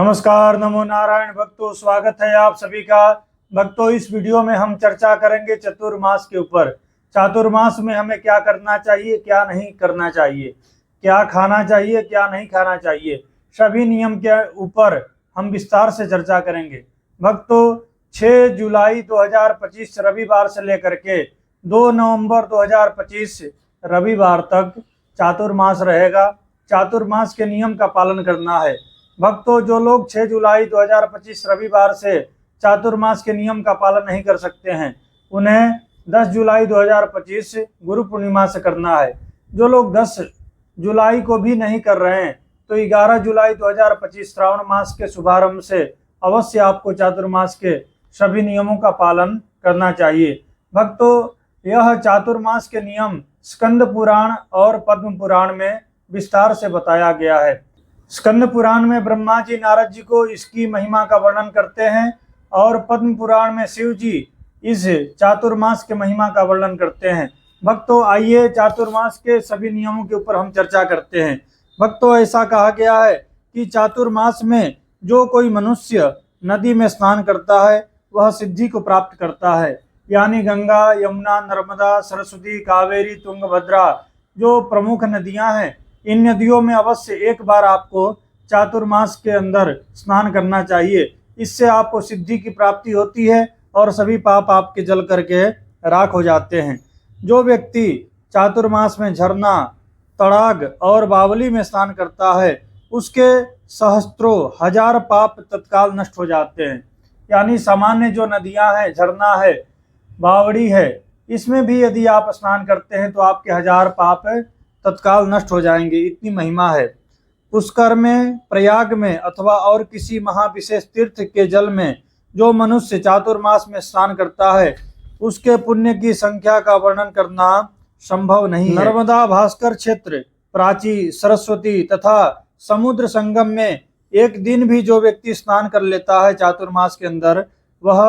नमस्कार, नमो नारायण भक्तों, स्वागत है आप सभी का। भक्तों, इस वीडियो में हम चर्चा करेंगे चतुर्मास के ऊपर। चातुर्मास में हमें क्या करना चाहिए, क्या नहीं करना चाहिए, क्या खाना चाहिए, क्या नहीं खाना चाहिए, सभी नियम के ऊपर हम विस्तार से चर्चा करेंगे। भक्तों, 6 जुलाई 2025 रविवार से लेकर के 2 नवंबर 2025 रविवार तक चातुर्मास रहेगा। चातुर्मास के नियम का पालन करना है। भक्तों, जो लोग 6 जुलाई 2025 रविवार से चातुर्मास के नियम का पालन नहीं कर सकते हैं, उन्हें 10 जुलाई 2025 गुरु पूर्णिमा से करना है। जो लोग 10 जुलाई को भी नहीं कर रहे हैं, तो 11 जुलाई 2025 श्रावण मास के शुभारंभ से अवश्य आपको चातुर्मास के सभी नियमों का पालन करना चाहिए। भक्तों, यह चातुर्मास के नियम स्कंद पुराण और पद्म पुराण में विस्तार से बताया गया है। स्कंद पुराण में ब्रह्मा जी नारद जी को इसकी महिमा का वर्णन करते हैं और पद्म पुराण में शिव जी इस चातुर्मास के महिमा का वर्णन करते हैं। भक्तों, आइए चातुर्मास के सभी नियमों के ऊपर हम चर्चा करते हैं। भक्तों, ऐसा कहा गया है कि चातुर्मास में जो कोई मनुष्य नदी में स्नान करता है वह सिद्धि को प्राप्त करता है। यानी गंगा, यमुना, नर्मदा, सरस्वती, कावेरी, तुंगभद्रा जो प्रमुख नदियां हैं, इन नदियों में अवश्य एक बार आपको चातुर्मास के अंदर स्नान करना चाहिए। इससे आपको सिद्धि की प्राप्ति होती है और सभी पाप आपके जल करके राख हो जाते हैं। जो व्यक्ति चातुर्मास में झरना, तड़ाग और बावली में स्नान करता है, उसके सहस्त्रों हजार पाप तत्काल नष्ट हो जाते हैं। यानी सामान्य जो नदियां हैं, झरना है, बावड़ी है, इसमें भी यदि आप स्नान करते हैं तो आपके 1000 पाप तत्काल नष्ट हो जाएंगे, इतनी महिमा है। पुष्कर में, प्रयाग में अथवा और किसी महाविशेष तीर्थ के जल में जो मनुष्य चातुर्मास में स्नान करता है, उसके पुण्य की संख्या का वर्णन करना संभव नहीं है। नर्मदा, भास्कर क्षेत्र, प्राची, सरस्वती तथा समुद्र संगम में एक दिन भी जो व्यक्ति स्नान कर लेता है चातुर्मास के अंदर, वह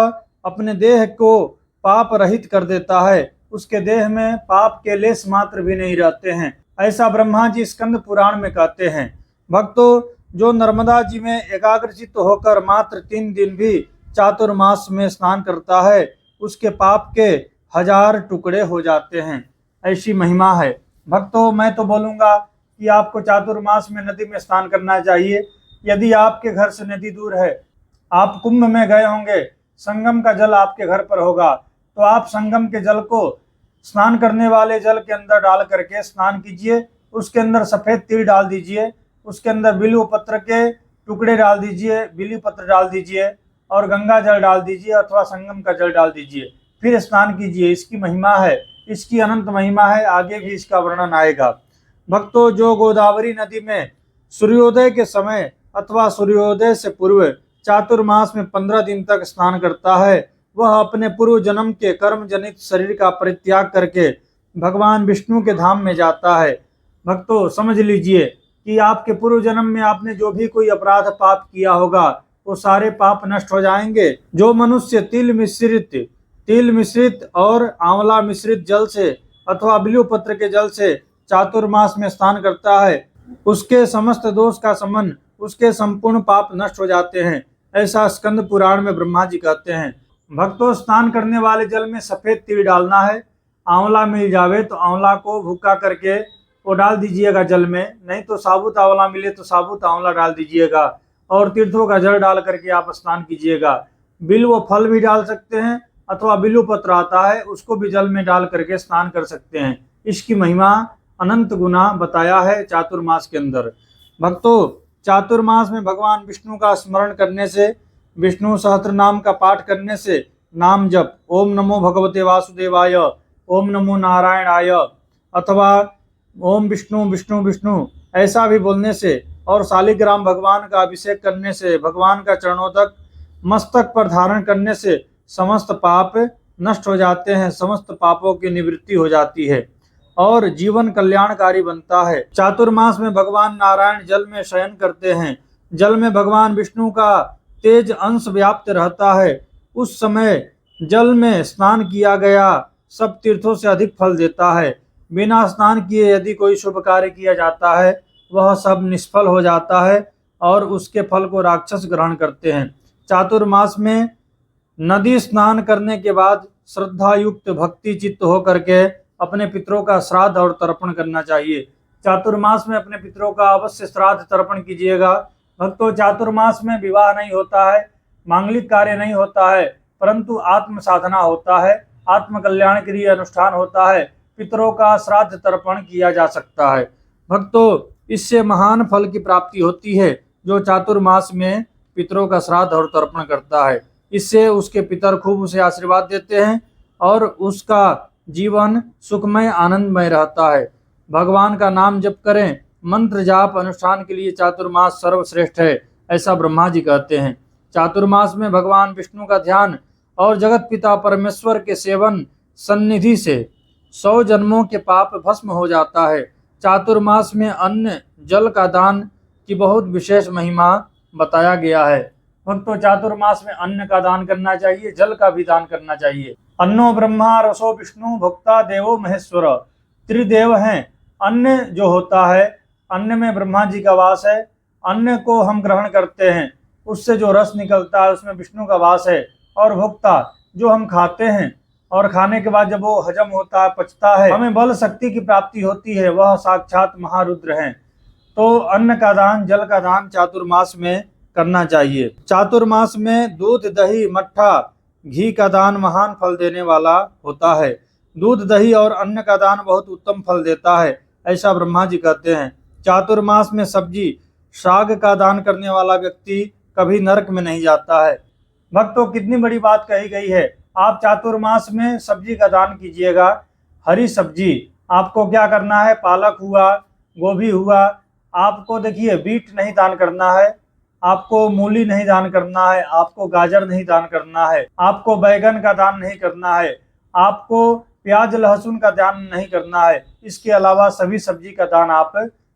अपने देह को पाप रहित कर देता है। उसके देह में पाप के लेस मात्र भी नहीं रहते हैं, ऐसा ब्रह्मा जी स्कंद पुराण में कहते हैं। भक्तों, जो नर्मदा जी में एकाग्रचित्त होकर मात्र 3 दिन भी चातुर्मास में स्नान करता है, उसके पाप के 1000 टुकड़े हो जाते हैं, ऐसी महिमा है। भक्तों, मैं तो बोलूँगा कि आपको चातुर्मास में नदी में स्नान करना चाहिए। यदि आपके घर से नदी दूर है, आप कुंभ में गए होंगे, संगम का जल आपके घर पर होगा, तो आप संगम के जल को स्नान करने वाले जल के अंदर डाल करके स्नान कीजिए। उसके अंदर सफ़ेद तिल डाल दीजिए, उसके अंदर बिल्व पत्र के टुकड़े डाल दीजिए, बिल्व पत्र डाल दीजिए और गंगा जल डाल दीजिए अथवा संगम का जल डाल दीजिए, फिर स्नान कीजिए। इसकी महिमा है, इसकी अनंत महिमा है, आगे भी इसका वर्णन आएगा। भक्तों, जो गोदावरी नदी में सूर्योदय के समय अथवा सूर्योदय से पूर्व चातुर्मास में 15 दिन तक स्नान करता है, वह अपने पूर्व जन्म के कर्म जनित शरीर का परित्याग करके भगवान विष्णु के धाम में जाता है। भक्तों, समझ लीजिए कि आपके पूर्व जन्म में आपने जो भी कोई अपराध पाप किया होगा, वो सारे पाप नष्ट हो जाएंगे। जो मनुष्य तिल मिश्रित और आंवला मिश्रित जल से अथवा बिल्व पत्र के जल से चातुर्मास में स्नान करता है, उसके समस्त दोष का शमन, उसके संपूर्ण पाप नष्ट हो जाते हैं, ऐसा स्कंद पुराण में ब्रह्मा जी कहते हैं। भक्तों, स्नान करने वाले जल में सफ़ेद तिल डालना है। आंवला मिल जावे तो आंवला को भूका करके वो डाल दीजिएगा जल में, नहीं तो साबुत आंवला मिले तो साबुत आंवला डाल दीजिएगा और तीर्थों का जल डाल करके आप स्नान कीजिएगा। बिल्व फल भी डाल सकते हैं अथवा बिल्व पत्र आता है, उसको भी जल में डाल करके स्नान कर सकते हैं। इसकी महिमा अनंत गुना बताया है चातुर्मास के अंदर। भक्तों, चातुर्मास में भगवान विष्णु का स्मरण करने से, विष्णु सहस्त्र नाम का पाठ करने से, नाम जप ओम नमो भगवते वासुदेवाय, ओम नमो नारायणाय अथवा ओम विष्णु विष्णु विष्णु ऐसा भी बोलने से और शालिग्राम भगवान का अभिषेक करने से, भगवान का चरणोदक मस्तक पर धारण करने से समस्त पाप नष्ट हो जाते हैं, समस्त पापों की निवृत्ति हो जाती है और जीवन कल्याणकारी बनता है। चातुर्मास में भगवान नारायण जल में शयन करते हैं। जल में भगवान विष्णु का तेज अंश व्याप्त रहता है। उस समय जल में स्नान किया गया सब तीर्थों से अधिक फल देता है। बिना स्नान किए यदि कोई शुभ कार्य किया जाता है, वह सब निष्फल हो जाता है और उसके फल को राक्षस ग्रहण करते हैं। चातुर्मास में नदी स्नान करने के बाद श्रद्धा युक्त भक्ति चित्त होकर के अपने पितरों का श्राद्ध और तर्पण करना चाहिए। चातुर्मास में अपने पितरों का अवश्य श्राद्ध तर्पण कीजिएगा। भक्तों, चातुर्मास में विवाह नहीं होता है, मांगलिक कार्य नहीं होता है, परंतु आत्म साधना होता है, आत्म कल्याण के लिए अनुष्ठान होता है, पितरों का श्राद्ध तर्पण किया जा सकता है। भक्तों, इससे महान फल की प्राप्ति होती है जो चातुर्मास में पितरों का श्राद्ध और तर्पण करता है। इससे उसके पितर खूब उसे आशीर्वाद देते हैं और उसका जीवन सुखमय आनंदमय रहता है। भगवान का नाम जप करें, मंत्र जाप अनुष्ठान के लिए चातुर्मास सर्वश्रेष्ठ है, ऐसा ब्रह्मा जी कहते हैं। चातुर्मास में भगवान विष्णु का ध्यान और जगत पिता परमेश्वर के सेवन सन्निधि से 100 जन्मों के पाप भस्म हो जाता है। चातुर्मास में अन्न जल का दान की बहुत विशेष महिमा बताया गया है। भक्तों, चातुर्मास में अन्न का दान करना चाहिए, जल का भी दान करना चाहिए। अन्नो ब्रह्मा रसो विष्णु भोक्ता देवो महेश्वर, त्रिदेव हैं। अन्न जो होता है, अन्न में ब्रह्मा जी का वास है। अन्न को हम ग्रहण करते हैं, उससे जो रस निकलता है उसमें विष्णु का वास है। और भोक्ता जो हम खाते हैं और खाने के बाद जब वो हजम होता है, पचता है, हमें बल शक्ति की प्राप्ति होती है, वह साक्षात महारुद्र हैं। तो अन्न का दान, जल का दान चातुर्मास में करना चाहिए। चातुर्मास में दूध, दही, मट्ठा, घी का दान महान फल देने वाला होता है। दूध, दही और अन्न का दान बहुत उत्तम फल देता है, ऐसा ब्रह्मा जी कहते हैं। चातुर्मास में सब्जी, साग का दान करने वाला व्यक्ति कभी नरक में नहीं जाता है। भक्तों, कितनी बड़ी बात कही गई है। आप चातुर्मास में सब्जी का दान कीजिएगा। हरी सब्जी आपको क्या करना है, पालक हुआ, गोभी हुआ, आपको देखिए बीट नहीं दान करना है, आपको मूली नहीं दान करना है, आपको गाजर नहीं दान करना है, आपको बैगन का दान नहीं करना है, आपको प्याज लहसुन का दान नहीं करना है। इसके अलावा सभी सब्जी का दान आप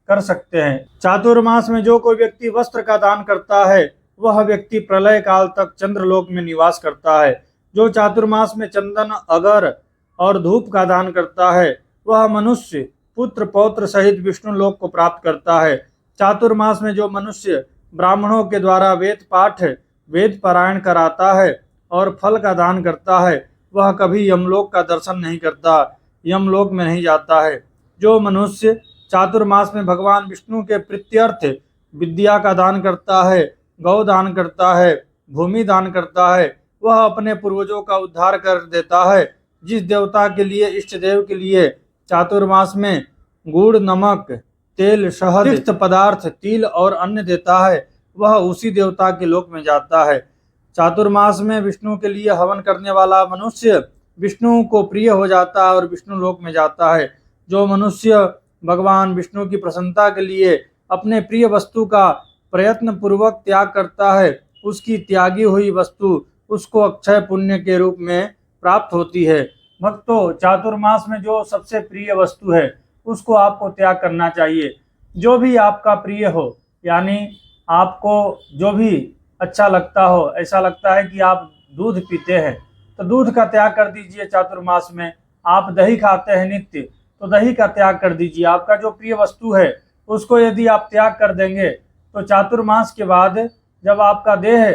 कर सकते हैं। चातुर्मास में जो कोई व्यक्ति वस्त्र का दान करता है वह व्यक्ति प्रलय काल तक चंद्रलोक में निवास करता है। जो चातुर्मास में चंदन, अगर और धूप का दान करता है वह मनुष्य पुत्र पौत्र सहित विष्णु लोक को प्राप्त करता है। चातुर्मास में जो मनुष्य ब्राह्मणों के द्वारा वेद पाठ, वेद पारायण कराता है और फल का दान करता है वह कभी यमलोक का दर्शन नहीं करता, यमलोक में नहीं जाता है। जो मनुष्य चातुर्मास में भगवान विष्णु के प्रीत्यर्थ विद्या का दान करता है, गौ दान करता है, भूमि दान करता है, वह अपने पूर्वजों का उद्धार कर देता है। जिस देवता के लिए, इष्ट देव के लिए चातुर्मास में गुड़, नमक, तेल, शहद, तीर्थ पदार्थ, तिल और अन्न देता है वह उसी देवता के लोक में जाता है। चातुर्मास में विष्णु के लिए हवन करने वाला मनुष्य विष्णु को प्रिय हो जाता है और विष्णु लोक में जाता है। जो मनुष्य भगवान विष्णु की प्रसन्नता के लिए अपने प्रिय वस्तु का प्रयत्न पूर्वक त्याग करता है, उसकी त्यागी हुई वस्तु उसको अक्षय पुण्य के रूप में प्राप्त होती है। भक्तों, चातुर्मास में जो सबसे प्रिय वस्तु है उसको आपको त्याग करना चाहिए। जो भी आपका प्रिय हो, यानी आपको जो भी अच्छा लगता हो, ऐसा लगता है कि आप दूध पीते हैं तो दूध का त्याग कर दीजिए चातुर्मास में। आप दही खाते हैं नित्य तो दही का त्याग कर दीजिए। आपका जो प्रिय वस्तु है उसको यदि आप त्याग कर देंगे तो चातुर्मास के बाद जब आपका देह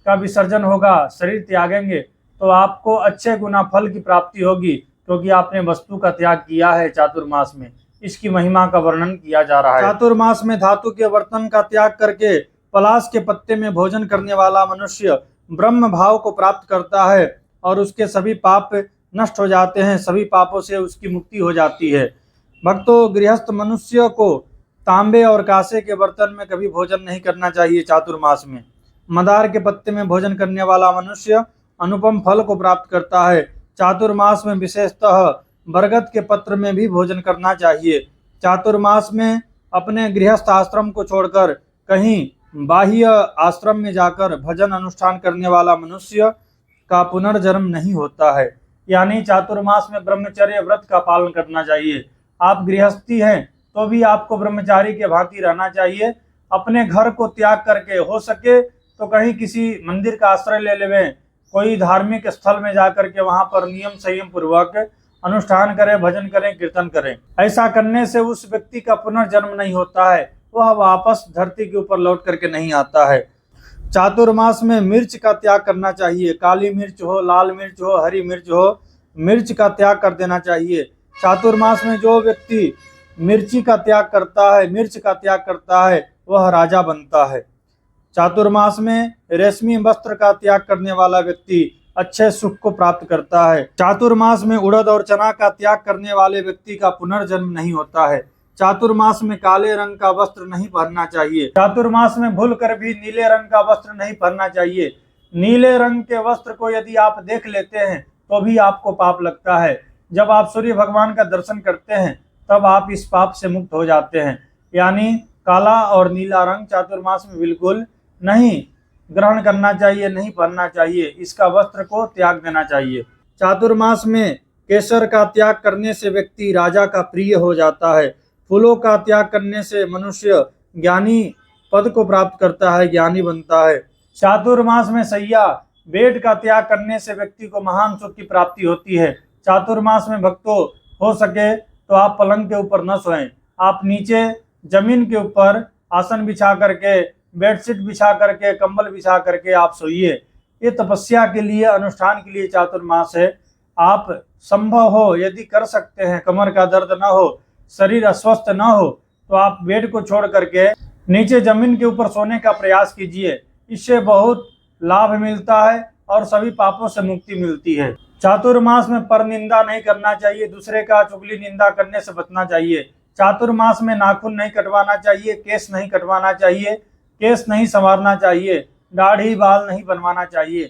का विसर्जन होगा, शरीर त्यागेंगे, तो आपको अच्छे गुना फल की प्राप्ति होगी, क्योंकि आपने वस्तु का त्याग किया है चातुर्मास में। इसकी महिमा का वर्णन किया जा रहा है। चातुर्मास में धातु के बर्तन का त्याग करके पलाश के पत्ते में भोजन करने वाला मनुष्य ब्रह्म भाव को प्राप्त करता है और उसके सभी पाप नष्ट हो जाते हैं, सभी पापों से उसकी मुक्ति हो जाती है। भक्तों, गृहस्थ मनुष्य को तांबे और कांसे के बर्तन में कभी भोजन नहीं करना चाहिए। चातुर्मास में मदार के पत्ते में भोजन करने वाला मनुष्य अनुपम फल को प्राप्त करता है। चातुर्मास में विशेषतः बरगद के पत्र में भी भोजन करना चाहिए। चातुर्मास में अपने गृहस्थ आश्रम को छोड़कर कहीं बाह्य आश्रम में जाकर भजन अनुष्ठान करने वाला मनुष्य का पुनर्जन्म नहीं होता है। यानी चातुर्मास में ब्रह्मचर्य व्रत का पालन करना चाहिए। आप गृहस्थी हैं तो भी आपको ब्रह्मचारी के भांति रहना चाहिए। अपने घर को त्याग करके हो सके तो कहीं किसी मंदिर का आश्रय ले लेवें, कोई धार्मिक स्थल में जाकर के वहां पर नियम संयम पूर्वक अनुष्ठान करें, भजन करें, कीर्तन करें। ऐसा करने से उस व्यक्ति का पुनर्जन्म नहीं होता है, वह वापस धरती के ऊपर लौट करके नहीं आता है। चातुर्मास में मिर्च का त्याग करना चाहिए। काली मिर्च हो, लाल मिर्च हो, हरी मिर्च हो, मिर्च का त्याग कर देना चाहिए। चातुर्मास में जो व्यक्ति मिर्ची का त्याग करता है, मिर्च का त्याग करता है, वह राजा बनता है। चातुर्मास में रेशमी वस्त्र का त्याग करने वाला व्यक्ति अच्छे सुख को प्राप्त करता है। चातुर्मास में उड़द और चना का त्याग करने वाले व्यक्ति का पुनर्जन्म नहीं होता है। चातुर्मास में काले रंग का वस्त्र नहीं पहनना चाहिए। चातुर्मास में भूल कर भी नीले रंग का वस्त्र नहीं पहनना चाहिए। नीले रंग के वस्त्र को यदि आप देख लेते हैं तो भी आपको पाप लगता है। जब आप सूर्य भगवान का दर्शन करते हैं तब आप इस पाप से मुक्त हो जाते हैं। यानी काला और नीला रंग चातुर्मास में बिल्कुल नहीं ग्रहण करना चाहिए, नहीं पहनना चाहिए। इसका वस्त्र को त्याग देना चाहिए। चातुर्मास में केसर का त्याग करने से व्यक्ति राजा का प्रिय हो जाता है। फूलों का त्याग करने से मनुष्य ज्ञानी पद को प्राप्त करता है, ज्ञानी बनता है। चातुर्मास में सैया बेड का त्याग करने से व्यक्ति को महान सुख की प्राप्ति होती है। चातुर्मास में भक्तों हो सके तो आप पलंग के ऊपर न सोएं, आप नीचे जमीन के ऊपर आसन बिछा करके, बेडशीट बिछा करके, कंबल बिछा करके आप सोइए। ये तपस्या के लिए, अनुष्ठान के लिए चातुर्मास है। आप संभव हो यदि कर सकते हैं, कमर का दर्द ना हो, शरीर अस्वस्थ ना हो, तो आप बेड को छोड़ करके नीचे जमीन के ऊपर सोने का प्रयास कीजिए। इससे बहुत लाभ मिलता है और सभी पापों से मुक्ति मिलती है। चातुर्मास में पर निंदा नहीं करना चाहिए, दूसरे का चुगली निंदा करने से बचना चाहिए। चातुर्मास में नाखून नहीं कटवाना चाहिए, केस नहीं कटवाना चाहिए, केस नहीं संवारना चाहिए, दाढ़ी बाल नहीं बनवाना चाहिए।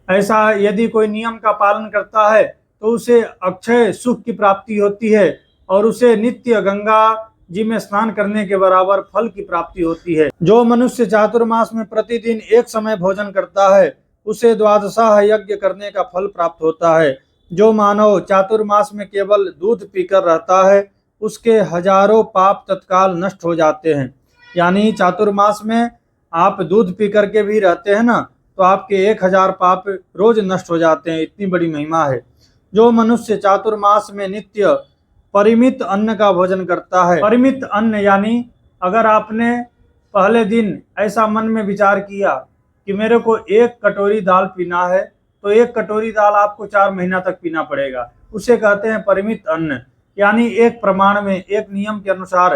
ऐसा यदि कोई नियम का पालन करता है तो उसे अक्षय सुख की प्राप्ति होती है और उसे नित्य गंगा जी में स्नान करने के बराबर फल की प्राप्ति होती है। जो मनुष्य चातुर्मास में प्रतिदिन एक समय भोजन करता है उसे द्वादशाह यज्ञ करने का फल प्राप्त होता है। जो मानव चातुर्मास में केवल दूध पीकर रहता है उसके हजारों पाप तत्काल नष्ट हो जाते हैं। यानी चातुर्मास में आप दूध पी करके भी रहते हैं ना, तो आपके 1000 पाप रोज नष्ट हो जाते हैं। इतनी बड़ी महिमा है। जो मनुष्य चातुर्मास में नित्य परिमित अन्न का भोजन करता है, परिमित अन्न यानी अगर आपने पहले दिन ऐसा मन में विचार किया कि मेरे को 1 कटोरी दाल पीना है, तो 1 कटोरी दाल आपको 4 महीना तक पीना पड़ेगा। उसे कहते हैं परिमित अन्न। यानी एक प्रमाण में, एक नियम के अनुसार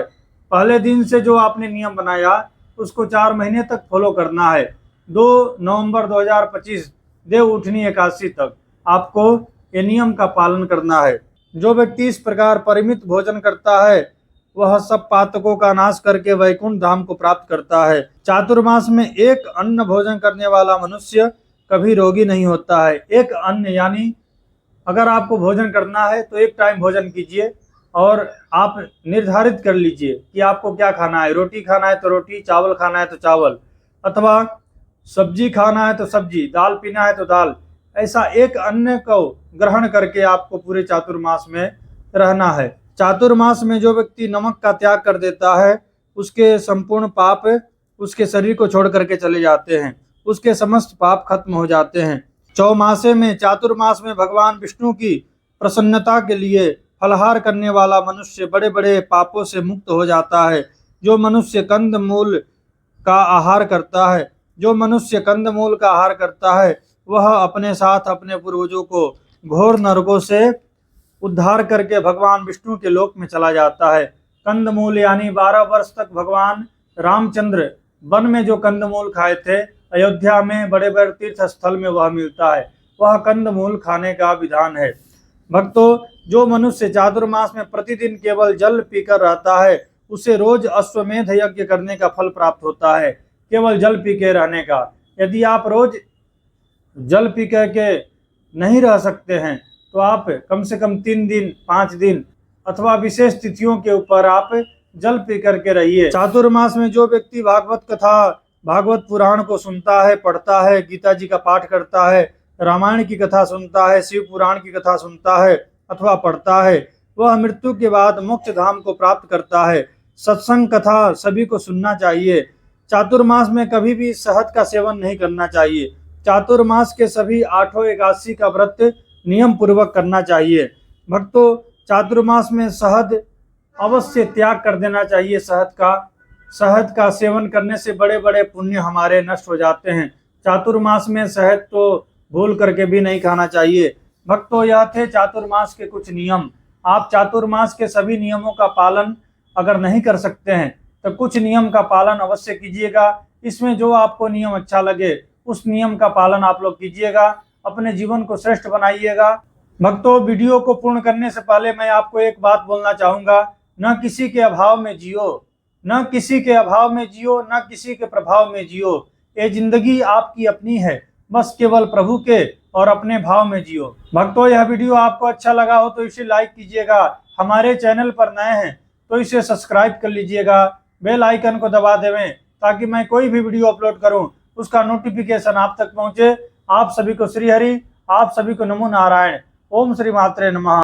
पहले दिन से जो आपने नियम बनाया उसको 4 महीने तक फॉलो करना है। 2 नवंबर 2025 देव उठनी एकादशी तक आपको ये नियम का पालन करना है। जो व्यक्ति इस प्रकार परिमित भोजन करता है वह सब पातकों का नाश करके वैकुंठ धाम को प्राप्त करता है। चातुर्मास में एक अन्न भोजन करने वाला मनुष्य कभी रोगी नहीं होता है। एक अन्न यानी अगर आपको भोजन करना है तो एक टाइम भोजन कीजिए और आप निर्धारित कर लीजिए कि आपको क्या खाना है। रोटी खाना है तो रोटी, चावल खाना है तो चावल, अथवा सब्जी खाना है तो सब्जी, दाल पीना है तो दाल। ऐसा एक अन्न को ग्रहण करके आपको पूरे चातुर्मास में रहना है। चातुर्मास में जो व्यक्ति नमक का त्याग कर देता है उसके संपूर्ण पाप उसके शरीर को छोड़ करके चले जाते हैं, उसके समस्त पाप खत्म हो जाते हैं। चौमासे में, चातुर्मास में भगवान विष्णु की प्रसन्नता के लिए फलाहार करने वाला मनुष्य बड़े बड़े पापों से मुक्त हो जाता है। जो मनुष्य कंदमूल का आहार करता है, जो मनुष्य कंदमूल का आहार करता है वह अपने साथ अपने पूर्वजों को घोर नरकों से उद्धार करके भगवान विष्णु के लोक में चला जाता है। कंदमूल यानी 12 वर्ष तक भगवान रामचंद्र वन में जो कंदमूल खाए थे, अयोध्या में बड़े बड़े तीर्थ स्थल में वह मिलता है। वह कंदमूल खाने का विधान है। भक्तों, जो मनुष्य चातुर्मास में प्रतिदिन केवल जल पीकर रहता है उसे रोज अश्वमेध यज्ञ करने का फल प्राप्त होता है, केवल जल पी के रहने का। यदि आप रोज जल पी के नहीं रह सकते हैं तो आप कम से कम 3 दिन, 5 दिन अथवा विशेष तिथियों के ऊपर आप जल पी करके रहिए। चातुर्मास में जो व्यक्ति भागवत कथा, भागवत पुराण को सुनता है, पढ़ता है, गीता जी का पाठ करता है, रामायण की कथा सुनता है, शिव पुराण की कथा सुनता है अथवा पढ़ता है, वह मृत्यु के बाद मोक्ष धाम को प्राप्त करता है। सत्संग कथा सभी को सुनना चाहिए। चातुर्मास में कभी भी शहद का सेवन नहीं करना चाहिए। चातुर्मास के सभी 8 एकादशी का व्रत नियम पूर्वक करना चाहिए। भक्तों, चातुर्मास में शहद अवश्य त्याग कर देना चाहिए। शहद का शहद का सेवन करने से बड़े बड़े पुण्य हमारे नष्ट हो जाते हैं। चातुर्मास में शहद तो भूल करके भी नहीं खाना चाहिए। भक्तों, यह थे चातुर्मास के कुछ नियम। आप चातुर्मास के सभी नियमों का पालन अगर नहीं कर सकते हैं तो कुछ नियम का पालन अवश्य कीजिएगा। इसमें जो आपको नियम अच्छा लगे उस नियम का पालन आप लोग कीजिएगा, अपने जीवन को श्रेष्ठ बनाइएगा। भक्तों, वीडियो को पूर्ण करने से पहले मैं आपको एक बात बोलना चाहूंगा, न किसी के अभाव में जियो, न किसी के अभाव में जियो, न किसी के प्रभाव में जियो। ये जिंदगी आपकी अपनी है, बस केवल प्रभु के और अपने भाव में जियो। भक्तों, यह वीडियो आपको अच्छा लगा हो तो इसे लाइक कीजिएगा। हमारे चैनल पर नए हैं तो इसे सब्सक्राइब कर लीजिएगा, बेल आइकन को दबा देवें ताकि मैं कोई भी वीडियो अपलोड करूं उसका नोटिफिकेशन आप तक पहुंचे। आप सभी को श्री हरि, आप सभी को नमो नारायण। ओम श्री मात्रे नमः।